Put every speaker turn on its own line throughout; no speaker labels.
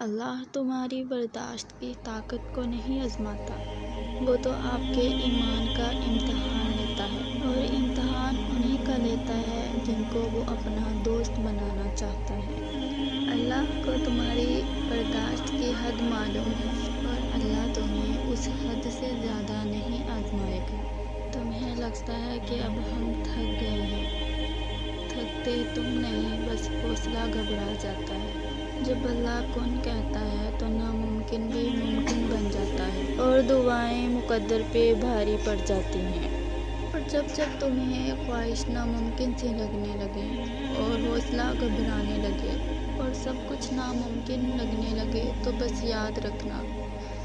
اللہ تمہاری برداشت کی طاقت کو نہیں آزماتا، وہ تو آپ کے ایمان کا امتحان لیتا ہے، اور امتحان انہیں کا لیتا ہے جن کو وہ اپنا دوست بنانا چاہتا ہے۔ اللہ کو تمہاری برداشت کی حد معلوم ہے، اور اللہ تمہیں اس حد سے زیادہ نہیں آزمائے گا۔ تمہیں لگتا ہے کہ اب ہم تھک گئے ہیں، تھکتے تم نہیں، بس حوصلہ گھبرا جاتا ہے۔ جب اللہ کن کہتا ہے تو ناممکن بھی ممکن بن جاتا ہے، اور دعائیں مقدر پہ بھاری پڑ جاتی ہیں۔ اور جب تمہیں خواہش ناممکن سی لگنے لگے، اور حوصلہ گھبرانے لگے، اور سب کچھ ناممکن لگنے لگے، تو بس یاد رکھنا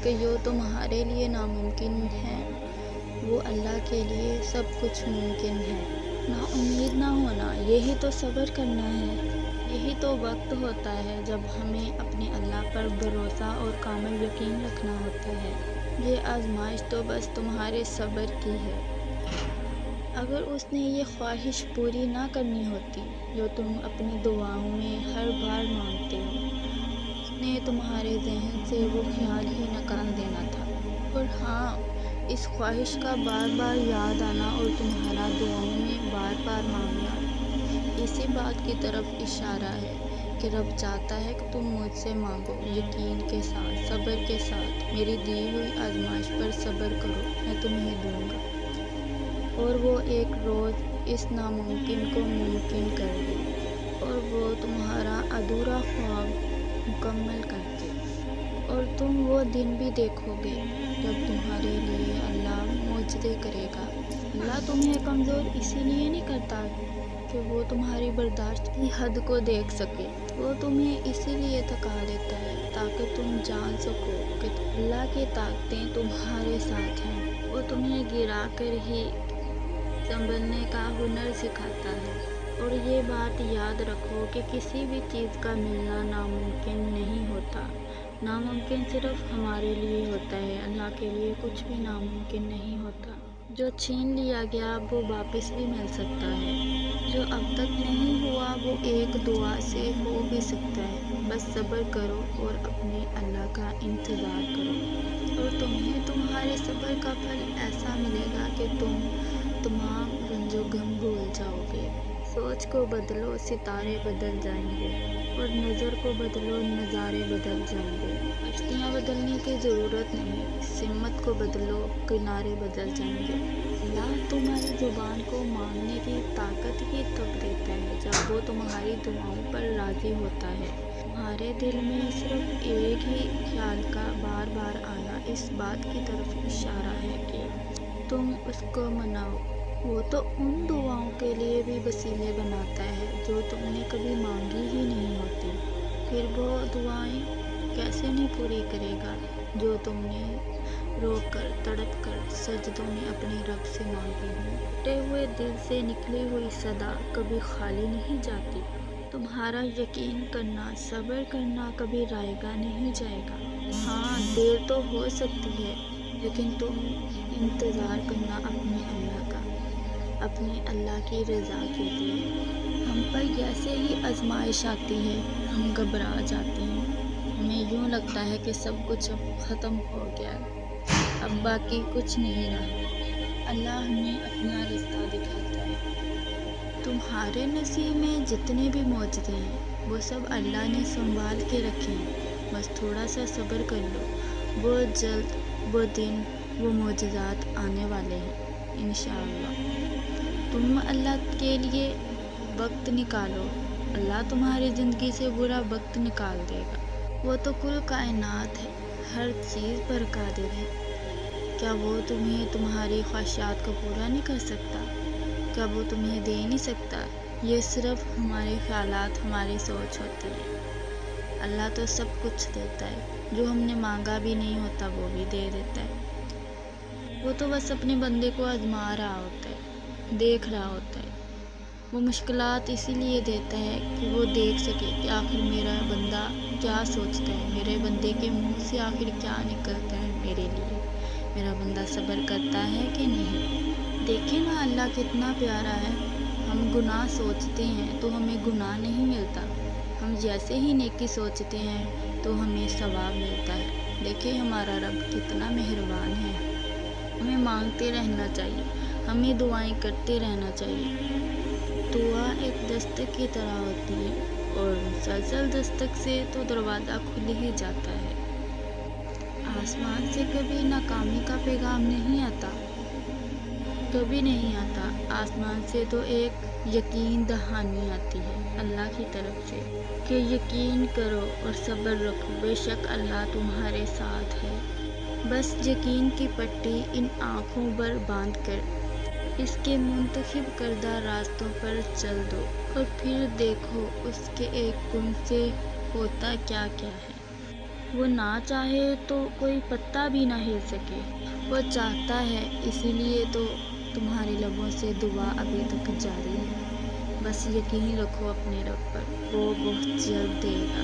کہ جو تمہارے لیے ناممکن ہے وہ اللہ کے لیے سب کچھ ممکن ہے۔ نا امید نہ ہونا، یہی تو صبر کرنا ہے۔ یہی تو وقت ہوتا ہے جب ہمیں اپنے اللہ پر بھروسہ اور کامل یقین رکھنا ہوتا ہے۔ یہ آزمائش تو بس تمہارے صبر کی ہے۔ اگر اس نے یہ خواہش پوری نہ کرنی ہوتی جو تم اپنی دعاؤں میں ہر بار مانگتے ہو، اس نے تمہارے ذہن سے وہ خیال ہی نکال دینا تھا۔ اور ہاں، اس خواہش کا بار بار یاد آنا اور تمہارا دعاؤں میں بار بار مانگنا اسی بات کی طرف اشارہ ہے کہ رب چاہتا ہے کہ تم مجھ سے مانگو، یقین کے ساتھ، صبر کے ساتھ، میری دی ہوئی آزمائش پر صبر کرو، میں تمہیں دوں گا۔ اور وہ ایک روز اس ناممکن کو ممکن کر دے، اور وہ تمہارا ادھورا خواب مکمل کر دے۔ اور تم وہ دن بھی دیکھو گے جب تمہارے لیے اللہ معجزے کرے گا۔ اللہ تمہیں کمزور اسی لیے نہیں کرتا کہ وہ تمہاری برداشت کی حد کو دیکھ سکے، وہ تمہیں اسی لیے تھکا دیتا ہے تاکہ تم جان سکو کہ اللہ کی طاقتیں تمہارے ساتھ ہیں۔ وہ تمہیں گرا کر ہی سنبھلنے کا ہنر سکھاتا ہے۔ اور یہ بات یاد رکھو کہ کسی بھی چیز کا ملنا ناممکن نہیں ہوتا۔ ناممکن صرف ہمارے لیے ہوتا ہے، اللہ کے لیے کچھ بھی ناممکن نہیں ہوتا۔ جو چھین لیا گیا وہ واپس بھی مل سکتا ہے، جو اب تک نہیں ہوا وہ ایک دعا سے ہو بھی سکتا ہے۔ بس صبر کرو اور اپنے اللہ کا انتظار کرو، اور تمہیں تمہارے صبر کا پھل ایسا ملے گا کہ تم تمام رنج و غم بھول جاؤ گے۔ سوچ کو بدلو، ستارے بدل جائیں گے، اور نظر کو بدلو، نظارے بدل جائیں گے۔ کشتیاں بدلنے کی ضرورت نہیں، سمت کو بدلو، کنارے بدل جائیں گے۔ اللہ تمہاری زبان کو مانگنے کی طاقت ہی تب دیتا ہے جب وہ تمہاری دعاؤں پر راضی ہوتا ہے۔ تمہارے دل میں صرف ایک ہی خیال کا بار بار آنا اس بات کی طرف اشارہ ہے کہ تم اس کو مناؤ۔ وہ تو ان دعاؤں کے لیے بھی وسیلے بناتا ہے جو تم نے کبھی مانگی ہی نہیں ہوتی۔ پھر وہ دعائیں کیسے نہیں پوری کرے گا جو تم نے رو کر، تڑپ کر سجدوں میں اپنے رب سے مانگی ہوں۔ ٹوٹے ہوئے دل سے نکلی ہوئی صدا کبھی خالی نہیں جاتی۔ تمہارا یقین کرنا، صبر کرنا کبھی رائے گا نہیں جائے گا۔ ہاں، دیر تو ہو سکتی ہے، لیکن تم انتظار کرنا اپنے اللہ کا، اپنے اللہ کی رضا کے لیے۔ ہم پر جیسے ہی آزمائش آتی ہے ہم گھبرا جاتے ہیں، ہمیں یوں لگتا ہے کہ سب کچھ اب ختم ہو گیا، اب باقی کچھ نہیں رہا۔ اللہ ہمیں اپنا رستہ دکھاتا ہے۔ تمہارے نصیب میں جتنے بھی معجزے ہیں وہ سب اللہ نے سنبھال کے رکھے ہیں، بس تھوڑا سا صبر کر لو، بہت جلد وہ دن، وہ معجزات آنے والے ہیں انشاءاللہ۔ تم اللہ کے لیے وقت نکالو، اللہ تمہاری زندگی سے برا وقت نکال دے گا۔ وہ تو کل کائنات ہے، ہر چیز پر قادر ہے۔ کیا وہ تمہیں تمہاری خواہشات کو پورا نہیں کر سکتا؟ کیا وہ تمہیں دے نہیں سکتا؟ یہ صرف ہمارے خیالات، ہماری سوچ ہوتی ہے۔ اللہ تو سب کچھ دیتا ہے، جو ہم نے مانگا بھی نہیں ہوتا وہ بھی دے دیتا ہے۔ وہ تو بس اپنے بندے کو آزما رہا ہوتا ہے، دیکھ رہا ہوتا ہے۔ وہ مشکلات اسی لیے دیتا ہے کہ وہ دیکھ سکے کہ آخر میرا بندہ کیا سوچتا ہے، میرے بندے کے منہ سے آخر کیا نکلتا ہے میرے لیے، میرا بندہ صبر کرتا ہے کہ نہیں۔ دیکھیں نا اللہ کتنا پیارا ہے۔ ہم گناہ سوچتے ہیں تو ہمیں گناہ نہیں ملتا، ہم جیسے ہی نیکی سوچتے ہیں تو ہمیں ثواب ملتا ہے۔ دیکھیں ہمارا رب کتنا مہربان ہے۔ ہمیں مانگتے رہنا چاہیے، ہمیں دعائیں کرتے رہنا چاہیے۔ دعا ایک دستک کی طرح ہوتی ہے اور مسلسل دستک سے تو دروازہ کھل ہی جاتا ہے۔ آسمان سے کبھی ناکامی کا پیغام نہیں آتا، کبھی نہیں آتا۔ آسمان سے تو ایک یقین دہانی آتی ہے اللہ کی طرف سے کہ یقین کرو اور صبر رکھو، بے شک اللہ تمہارے ساتھ ہے۔ بس یقین کی پٹی ان آنکھوں پر باندھ کر اس کے منتخب کردہ راستوں پر چل دو اور پھر دیکھو اس کے ایک کن سے ہوتا کیا کیا ہے۔ وہ نہ چاہے تو کوئی پتا بھی نہ ہل سکے، وہ چاہتا ہے، اسی لیے تو تمہارے لبوں سے دعا ابھی تک جاری ہے۔ بس یقین رکھو اپنے رب پر، وہ بہت جلد دے گا۔